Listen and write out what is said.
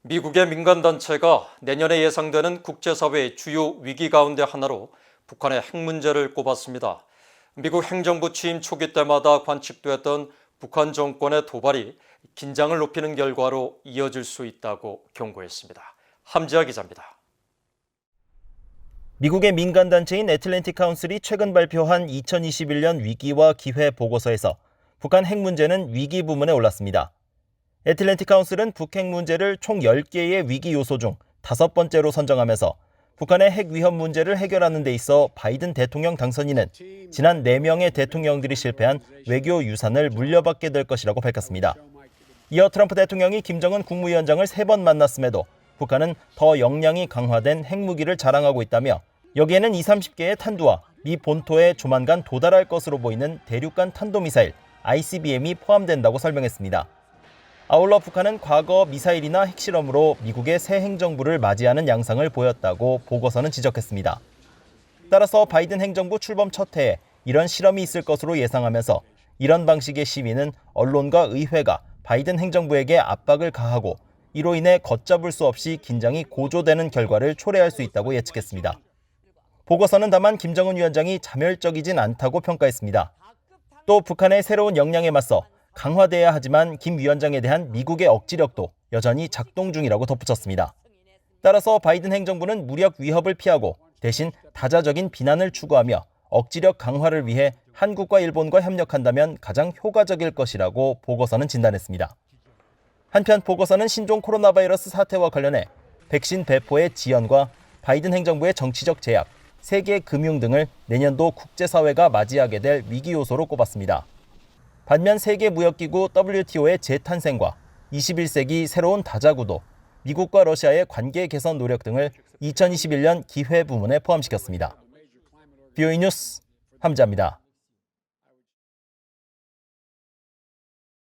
미국의 민간단체가 내년에 예상되는 국제사회의 주요 위기 가운데 하나로 북한의 핵 문제를 꼽았습니다. 미국 행정부 취임 초기 때마다 관측되었던 북한 정권의 도발이 긴장을 높이는 결과로 이어질 수 있다고 경고했습니다. 함지아 기자입니다. 미국의 민간단체인 애틀랜틱 카운슬이 최근 발표한 2021년 위기와 기회 보고서에서 북한 핵 문제는 위기 부문에 올랐습니다. 애틀랜틱 카운슬은 북핵 문제를 총 10개의 위기 요소 중 5번째로 선정하면서 북한의 핵 위협 문제를 해결하는 데 있어 바이든 대통령 당선인은 지난 4명의 대통령들이 실패한 외교 유산을 물려받게 될 것이라고 밝혔습니다. 이어 트럼프 대통령이 김정은 국무위원장을 3번 만났음에도 북한은 더 역량이 강화된 핵무기를 자랑하고 있다며 여기에는 20-30개의 탄두와 미 본토에 조만간 도달할 것으로 보이는 대륙간 탄도미사일 ICBM이 포함된다고 설명했습니다. 아울러 북한은 과거 미사일이나 핵실험으로 미국의 새 행정부를 맞이하는 양상을 보였다고 보고서는 지적했습니다. 따라서 바이든 행정부 출범 첫 해에 이런 실험이 있을 것으로 예상하면서 이런 방식의 시위는 언론과 의회가 바이든 행정부에게 압박을 가하고 이로 인해 걷잡을 수 없이 긴장이 고조되는 결과를 초래할 수 있다고 예측했습니다. 보고서는 다만 김정은 위원장이 자멸적이진 않다고 평가했습니다. 또 북한의 새로운 역량에 맞서 강화돼야 하지만 김 위원장에 대한 미국의 억지력도 여전히 작동 중이라고 덧붙였습니다. 따라서 바이든 행정부는 무력 위협을 피하고 대신 다자적인 비난을 추구하며 억지력 강화를 위해 한국과 일본과 협력한다면 가장 효과적일 것이라고 보고서는 진단했습니다. 한편 보고서는 신종 코로나 바이러스 사태와 관련해 백신 배포의 지연과 바이든 행정부의 정치적 제약, 세계 금융 등을 내년도 국제사회가 맞이하게 될 위기 요소로 꼽았습니다. 반면 세계무역기구 WTO의 재탄생과 21세기 새로운 다자구도, 미국과 러시아의 관계 개선 노력 등을 2021년 기회 부문에 포함시켰습니다. VOA 뉴스 함지아입니다.